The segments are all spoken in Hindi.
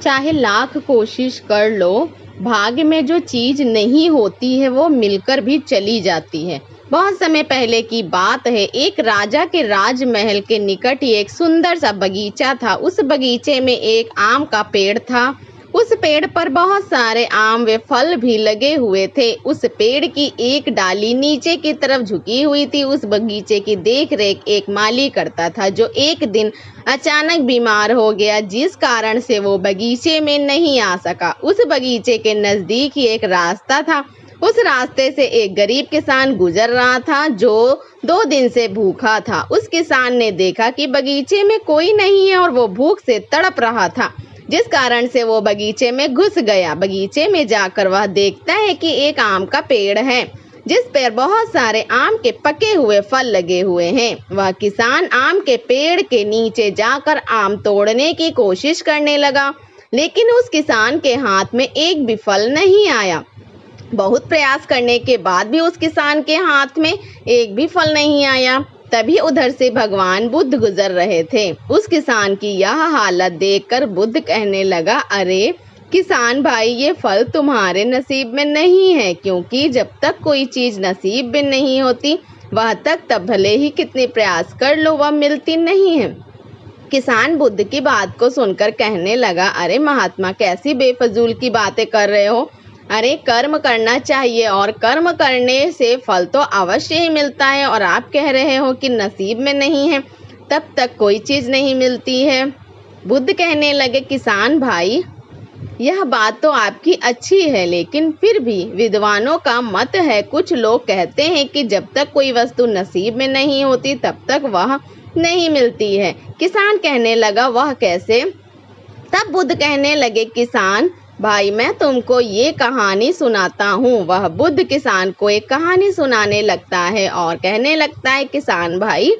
चाहे लाख कोशिश कर लो, भाग्य में जो चीज नहीं होती है वो मिलकर भी चली जाती है। बहुत समय पहले की बात है, एक राजा के राजमहल के निकट ही एक सुंदर सा बगीचा था। उस बगीचे में एक आम का पेड़ था। उस पेड़ पर बहुत सारे आम व फल भी लगे हुए थे। उस पेड़ की एक डाली नीचे की तरफ झुकी हुई थी। उस बगीचे की देख रेख एक माली करता था, जो एक दिन अचानक बीमार हो गया, जिस कारण से वो बगीचे में नहीं आ सका। उस बगीचे के नजदीक ही एक रास्ता था। उस रास्ते से एक गरीब किसान गुजर रहा था, जो 2 दिन से भूखा था। उस किसान ने देखा कि बगीचे में कोई नहीं है और वो भूख से तड़प रहा था, जिस कारण से वो बगीचे में घुस गया। बगीचे में जाकर वह देखता है कि एक आम का पेड़ है, जिस पर बहुत सारे आम के पके हुए फल लगे हुए हैं। वह किसान आम के पेड़ के नीचे जाकर आम तोड़ने की कोशिश करने लगा, लेकिन उस किसान के हाथ में एक भी फल नहीं आया। बहुत प्रयास करने के बाद भी उस किसान के हाथ में एक भी फल नहीं आया। तभी उधर से भगवान बुद्ध गुजर रहे थे। उस किसान की यह हालत देखकर बुद्ध कहने लगा, अरे किसान भाई, ये फल तुम्हारे नसीब में नहीं है, क्योंकि जब तक कोई चीज नसीब में नहीं होती, वह तब भले ही कितने प्रयास कर लो, वह मिलती नहीं है। किसान बुद्ध की बात को सुनकर कहने लगा, अरे महात्मा, कैसी बेफजूल की बातें कर रहे हो। अरे कर्म करना चाहिए और कर्म करने से फल तो अवश्य ही मिलता है, और आप कह रहे हो कि नसीब में नहीं है, तब तक कोई चीज नहीं मिलती है। बुद्ध कहने लगे, किसान भाई, यह बात तो आपकी अच्छी है, लेकिन फिर भी विद्वानों का मत है, कुछ लोग कहते हैं कि जब तक कोई वस्तु नसीब में नहीं होती तब तक वह नहीं मिलती है। किसान कहने लगा, वह कैसे? तब बुद्ध कहने लगे, किसान भाई, मैं तुमको ये कहानी सुनाता हूँ। वह बुद्ध किसान को एक कहानी सुनाने लगता है और कहने लगता है, किसान भाई,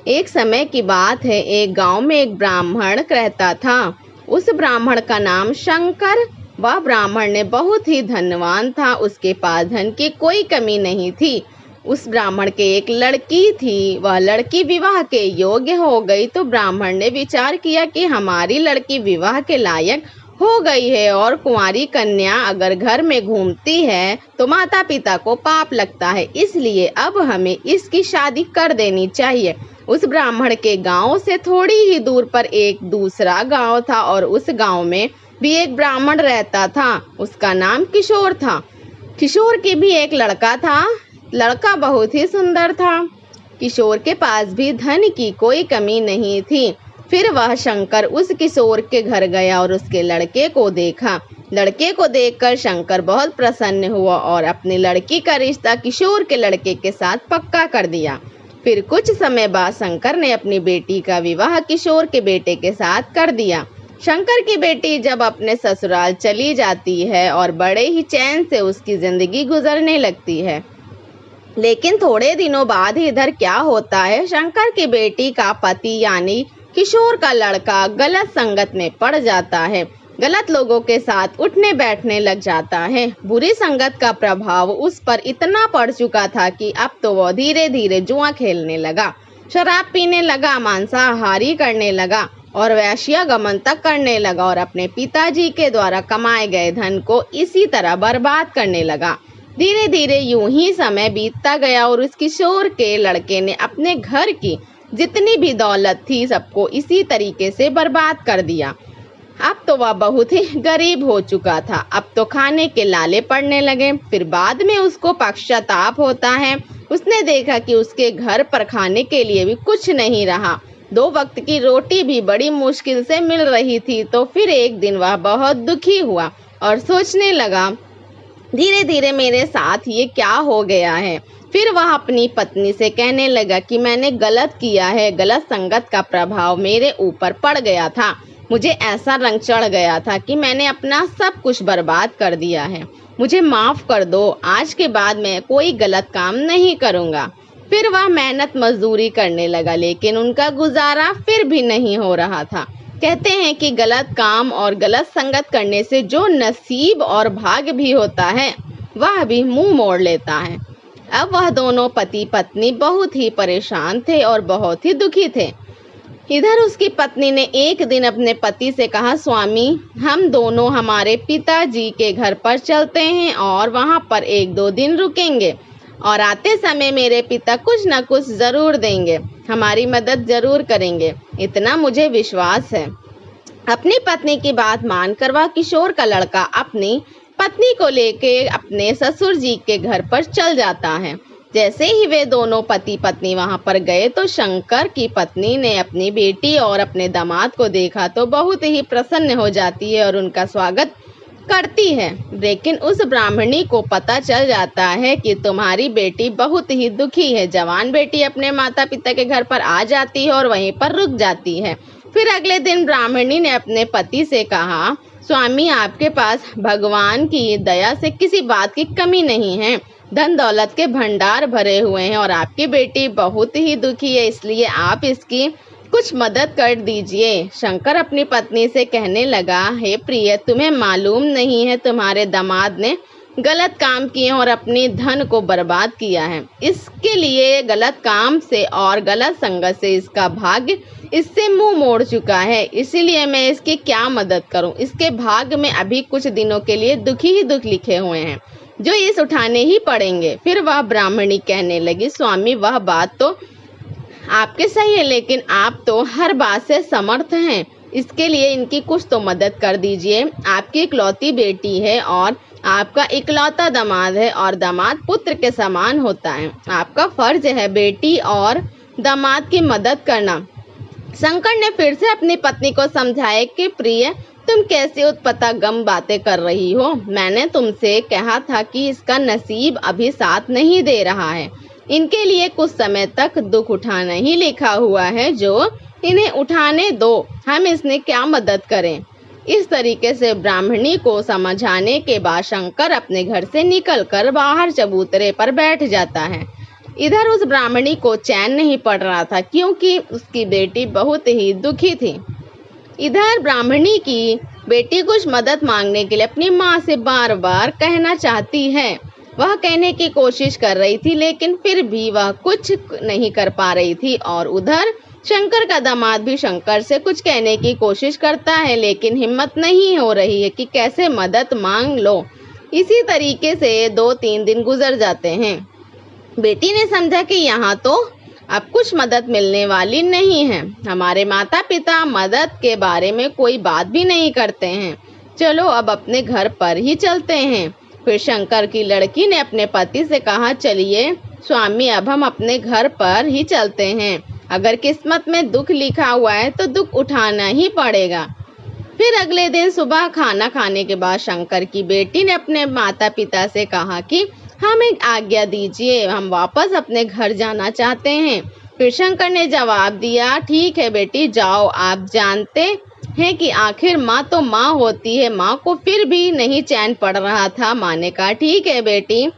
एक समय की बात है, एक गांव में एक ब्राह्मण रहता था। उस ब्राह्मण का नाम शंकर। वह ब्राह्मण ने बहुत ही धनवान था, उसके पास धन की कोई कमी नहीं थी। उस ब्राह्मण के एक लड़की थी। वह लड़की विवाह के योग्य हो गई, तो ब्राह्मण ने विचार किया कि हमारी लड़की विवाह के लायक हो गई है, और कुंवारी कन्या अगर घर में घूमती है तो माता पिता को पाप लगता है, इसलिए अब हमें इसकी शादी कर देनी चाहिए। उस ब्राह्मण के गांव से थोड़ी ही दूर पर एक दूसरा गांव था, और उस गांव में भी एक ब्राह्मण रहता था। उसका नाम किशोर था। किशोर के भी एक लड़का था। लड़का बहुत ही सुंदर था। किशोर के पास भी धन की कोई कमी नहीं थी। फिर वह शंकर उस किशोर के घर गया और उसके लड़के को देखा। लड़के को देखकर शंकर बहुत प्रसन्न हुआ और अपनी लड़की का रिश्ता किशोर के लड़के के साथ पक्का कर दिया। फिर कुछ समय बाद शंकर ने अपनी बेटी का विवाह किशोर के बेटे के साथ कर दिया। शंकर की बेटी जब अपने ससुराल चली जाती है और बड़े ही चैन से उसकी जिंदगी गुजरने लगती है। लेकिन थोड़े दिनों बाद इधर क्या होता है, शंकर की बेटी का पति यानी किशोर का लड़का गलत संगत में पड़ जाता है। गलत लोगों के साथ उठने बैठने लग जाता है। बुरी संगत का प्रभाव उस पर इतना पड़ चुका था कि अब तो वह धीरे धीरे जुआ खेलने लगा, शराब पीने लगा, मांसाहारी करने लगा और वैश्यागमन तक करने लगा, और अपने पिताजी के द्वारा कमाए गए धन को इसी तरह बर्बाद करने लगा। धीरे धीरे यूं ही समय बीतता गया और उस किशोर के लड़के ने अपने घर की जितनी भी दौलत थी सबको इसी तरीके से बर्बाद कर दिया। अब तो वह बहुत ही गरीब हो चुका था। अब तो खाने के लाले पड़ने लगे। फिर बाद में उसको पश्चाताप होता है। उसने देखा कि उसके घर पर खाने के लिए भी कुछ नहीं रहा। 2 वक्त की रोटी भी बड़ी मुश्किल से मिल रही थी। तो फिर एक दिन वह बहुत दुखी हुआ और सोचने लगा, धीरे धीरे मेरे साथ ये क्या हो गया है। फिर वह अपनी पत्नी से कहने लगा कि मैंने गलत किया है, गलत संगत का प्रभाव मेरे ऊपर पड़ गया था। मुझे ऐसा रंग चढ़ गया था कि मैंने अपना सब कुछ बर्बाद कर दिया है। मुझे माफ कर दो, आज के बाद मैं कोई गलत काम नहीं करूँगा। फिर वह मेहनत मजदूरी करने लगा, लेकिन उनका गुजारा फिर भी नहीं हो रहा था। कहते हैं कि गलत काम और गलत संगत करने से जो नसीब और भाग्य भी होता है वह भी मुंह मोड़ लेता है। अब वह दोनों पति पत्नी बहुत ही परेशान थे और बहुत ही दुखी थे। इधर उसकी पत्नी ने एक दिन अपने पति से कहा, स्वामी, हम दोनों हमारे पिताजी के घर पर चलते हैं और वहां पर 1-2 दिन रुकेंगे और आते समय मेरे पिता कुछ न कुछ जरूर देंगे, हमारी मदद जरूर करेंगे, इतना मुझे विश्वास है। अपनी पत्नी की बात मानकर वह किशोर का लड़का अपनी पत्नी को लेके अपने ससुर जी के घर पर चल जाता है। जैसे ही वे दोनों पति पत्नी वहां पर गए तो शंकर की पत्नी ने अपनी बेटी और अपने दामाद को देखा तो बहुत ही प्रसन्न हो जाती है और उनका स्वागत करती है। लेकिन उस ब्राह्मणी को पता चल जाता है कि तुम्हारी बेटी बहुत ही दुखी है। जवान बेटी अपने माता पिता के घर पर आ जाती है और वहीं पर रुक जाती है। फिर अगले दिन ब्राह्मणी ने अपने पति से कहा, स्वामी, आपके पास भगवान की दया से किसी बात की कमी नहीं है, धन दौलत के भंडार भरे हुए हैं और आपकी बेटी बहुत ही दुखी है, इसलिए आप इसकी कुछ मदद कर दीजिए। शंकर अपनी पत्नी से कहने लगा, हे प्रिय, तुम्हें मालूम नहीं है तुम्हारे दामाद ने गलत काम किए और अपनी धन को बर्बाद किया है। इसके लिए गलत काम से और गलत संगत से इसका भाग्य इससे मुंह मोड़ चुका है, इसीलिए मैं इसकी क्या मदद करूं। इसके भाग्य में अभी कुछ दिनों के लिए दुखी ही दुख लिखे हुए हैं जो इस उठाने ही पड़ेंगे। फिर वह ब्राह्मणी कहने लगी, स्वामी, वह बात तो आपके सही है, लेकिन आप तो हर बात से समर्थ हैं, इसके लिए इनकी कुछ तो मदद कर दीजिए। आपकी इकलौती बेटी है और आपका इकलौता दामाद है और दामाद पुत्र के समान होता है, आपका फर्ज है बेटी और दामाद की मदद करना। शंकर ने फिर से अपनी पत्नी को समझाया कि प्रिय, तुम कैसी उत्पता गम बातें कर रही हो। मैंने तुमसे कहा था कि इसका नसीब अभी साथ नहीं दे रहा है, इनके लिए कुछ समय तक दुख उठाना ही लिखा हुआ है, जो इन्हें उठाने दो, हम इसने क्या मदद करें। इस तरीके से ब्राह्मणी को समझाने के बाद शंकर अपने घर से निकलकर बाहर चबूतरे पर बैठ जाता है। इधर उस ब्राह्मणी को चैन नहीं पड़ रहा था क्योंकि उसकी बेटी बहुत ही दुखी थी। इधर ब्राह्मणी की बेटी कुछ मदद मांगने के लिए अपनी माँ से बार बार कहना चाहती है। वह कहने की कोशिश कर रही थी लेकिन फिर भी वह कुछ नहीं कर पा रही थी और उधर शंकर का दामाद भी शंकर से कुछ कहने की कोशिश करता है लेकिन हिम्मत नहीं हो रही है कि कैसे मदद मांग लो। इसी तरीके से 2-3 दिन गुजर जाते हैं। बेटी ने समझा कि यहाँ तो अब कुछ मदद मिलने वाली नहीं है, हमारे माता पिता मदद के बारे में कोई बात भी नहीं करते हैं, चलो अब अपने घर पर ही चलते हैं। फिर शंकर की लड़की ने अपने पति से कहा, चलिए स्वामी, अब हम अपने घर पर ही चलते हैं, अगर किस्मत में दुख लिखा हुआ है तो दुख उठाना ही पड़ेगा। फिर अगले दिन सुबह खाना खाने के बाद शंकर की बेटी ने अपने माता पिता से कहा कि हमें आज्ञा दीजिए, हम वापस अपने घर जाना चाहते हैं। फिर शंकर ने जवाब दिया, ठीक है बेटी, जाओ, आप जानते हैं कि आखिर माँ तो माँ होती है। माँ को फिर भी नहीं चैन पड़ रहा था। माँ ने कहा, ठीक है बेटी,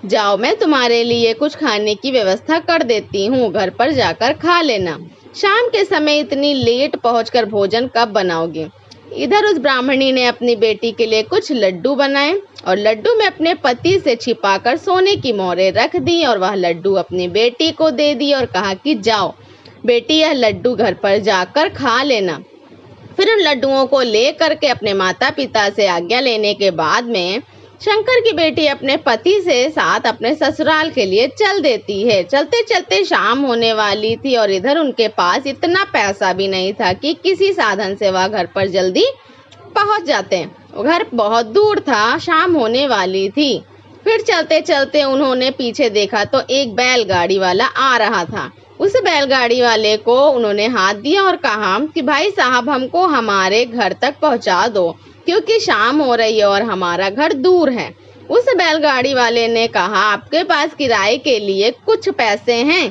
जाओ, मैं तुम्हारे लिए कुछ खाने की व्यवस्था कर देती हूँ, घर पर जाकर खा लेना। शाम के समय इतनी लेट पहुंचकर भोजन कब बनाओगे। इधर उस ब्राह्मणी ने अपनी बेटी के लिए कुछ लड्डू बनाए और लड्डू में अपने पति से छिपाकर सोने की मोहरें रख दी और वह लड्डू अपनी बेटी को दे दी और कहा कि जाओ बेटी, यह लड्डू घर पर जाकर खा लेना। फिर उन लड्डुओं को ले करके अपने माता पिता से आज्ञा लेने के बाद में शंकर की बेटी अपने पति से साथ अपने ससुराल के लिए चल देती है। चलते चलते शाम होने वाली थी और इधर उनके पास इतना पैसा भी नहीं था कि किसी साधन से वह घर पर जल्दी पहुंच जाते। घर बहुत दूर था, शाम होने वाली थी। फिर चलते चलते उन्होंने पीछे देखा तो एक बैलगाड़ी वाला आ रहा था। उस बैलगाड़ी वाले को उन्होंने हाथ दिया और कहा कि भाई साहब, हमको हमारे घर तक पहुंचा दो क्योंकि शाम हो रही है और हमारा घर दूर है। उस बैलगाड़ी वाले ने कहा, आपके पास किराए के लिए कुछ पैसे हैं।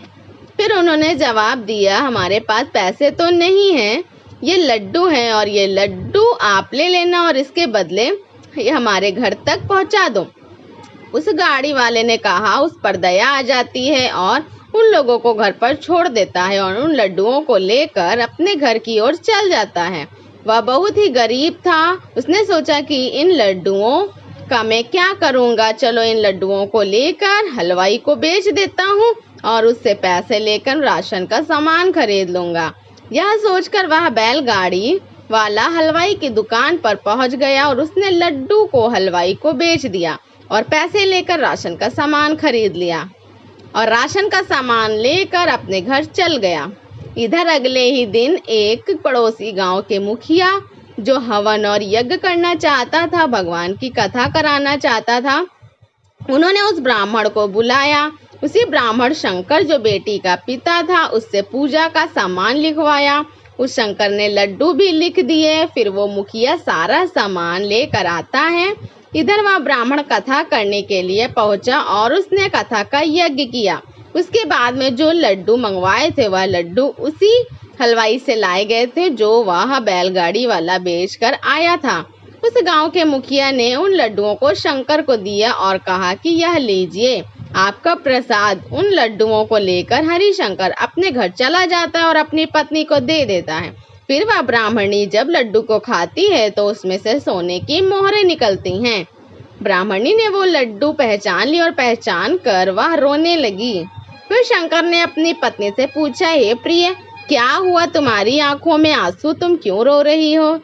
फिर उन्होंने जवाब दिया, हमारे पास पैसे तो नहीं हैं, ये लड्डू हैं और ये लड्डू आप ले लेना और इसके बदले ये हमारे घर तक पहुंचा दो। उस गाड़ी वाले ने कहा, उस पर दया आ जाती है और उन लोगों को घर पर छोड़ देता है और उन लड्डुओं को लेकर अपने घर की ओर चल जाता है। वह बहुत ही गरीब था। उसने सोचा कि इन लड्डुओं का मैं क्या करूंगा, चलो इन लड्डुओं को लेकर हलवाई को बेच देता हूँ और उससे पैसे लेकर राशन का सामान खरीद लूंगा। यह सोचकर वह बैलगाड़ी वाला हलवाई की दुकान पर पहुंच गया और उसने लड्डू को हलवाई को बेच दिया और पैसे लेकर राशन का सामान खरीद लिया और राशन का सामान लेकर अपने घर चल गया। इधर अगले ही दिन एक पड़ोसी गांव के मुखिया जो हवन और यज्ञ करना चाहता था, भगवान की कथा कराना चाहता था, उन्होंने उस ब्राह्मण को बुलाया। उसी ब्राह्मण शंकर जो बेटी का पिता था उससे पूजा का सामान लिखवाया। उस शंकर ने लड्डू भी लिख दिए। फिर वो मुखिया सारा सामान लेकर आता है। इधर वह ब्राह्मण कथा करने के लिए पहुंचा और उसने कथा का यज्ञ किया। उसके बाद में जो लड्डू मंगवाए थे वह लड्डू उसी हलवाई से लाए गए थे जो वह बैलगाड़ी वाला बेचकर आया था। उस गांव के मुखिया ने उन लड्डुओं को शंकर को दिया और कहा कि यह लीजिए आपका प्रसाद। उन लड्डुओं को लेकर हरिशंकर अपने घर चला जाता है और अपनी पत्नी को दे देता है। फिर वह ब्राह्मणी जब लड्डू को खाती है तो उसमें से सोने की मोहरें निकलती हैं। ब्राह्मणी ने वो लड्डू पहचान ली और पहचान कर वह रोने लगी। फिर शंकर ने अपनी पत्नी से पूछा, हे प्रिय, क्या हुआ, तुम्हारी आंखों में आंसू, तुम क्यों रो रही हो?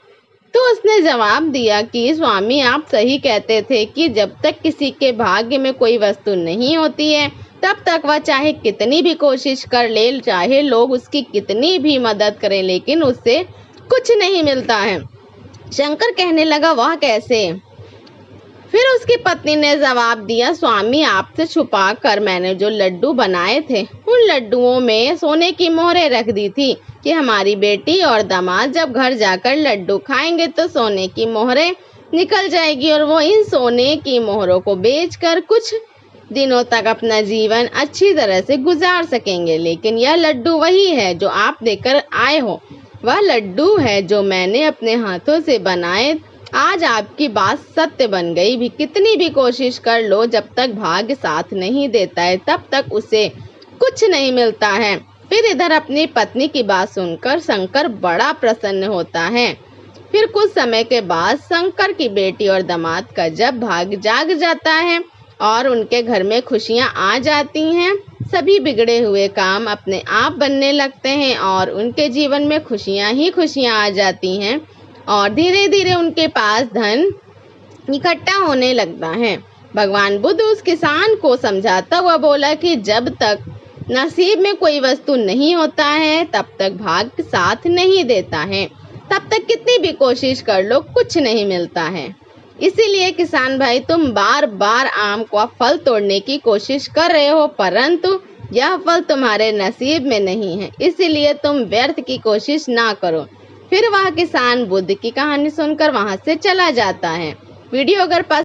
तो उसने जवाब दिया कि स्वामी, आप सही कहते थे कि जब तक किसी के भाग्य में कोई वस्तु नहीं होती है तब तक वह चाहे कितनी भी कोशिश कर ले, चाहे लोग उसकी कितनी भी मदद करें, लेकिन उससे कुछ नहीं मिलता है। शंकर कहने लगा, वह कैसे? फिर उसकी पत्नी ने जवाब दिया, स्वामी, आपसे छुपा कर मैंने जो लड्डू बनाए थे उन लड्डुओं में सोने की मोहरें रख दी थी कि हमारी बेटी और दामाद जब घर जाकर लड्डू खाएंगे तो सोने की मोहरें निकल जाएगी और वो इन सोने की मोहरों को बेचकर कुछ दिनों तक अपना जीवन अच्छी तरह से गुजार सकेंगे। लेकिन यह लड्डू वही है जो आप देकर आए हो, वह लड्डू है जो मैंने अपने हाथों से बनाए। आज आपकी बात सत्य बन गई। भी कितनी भी कोशिश कर लो, जब तक भाग्य साथ नहीं देता है तब तक उसे कुछ नहीं मिलता है। फिर इधर अपनी पत्नी की बात सुनकर शंकर बड़ा प्रसन्न होता है। फिर कुछ समय के बाद शंकर की बेटी और दामाद का जब भाग्य जाग जाता है और उनके घर में खुशियां आ जाती हैं, सभी बिगड़े हुए काम अपने आप बनने लगते हैं और उनके जीवन में खुशियां ही खुशियां आ जाती हैं और धीरे धीरे उनके पास धन इकट्ठा होने लगता है। भगवान बुद्ध उस किसान को समझाता हुआ बोला कि जब तक नसीब में कोई वस्तु नहीं होता है तब तक भाग्य साथ नहीं देता है, तब तक कितनी भी कोशिश कर लो कुछ नहीं मिलता है। इसीलिए किसान भाई, तुम बार बार आम का फल तोड़ने की कोशिश कर रहे हो, परंतु यह फल तुम्हारे नसीब में नहीं है, इसीलिए तुम व्यर्थ की कोशिश ना करो। फिर वह किसान बुद्ध की कहानी सुनकर वहां से चला जाता है। वीडियो अगर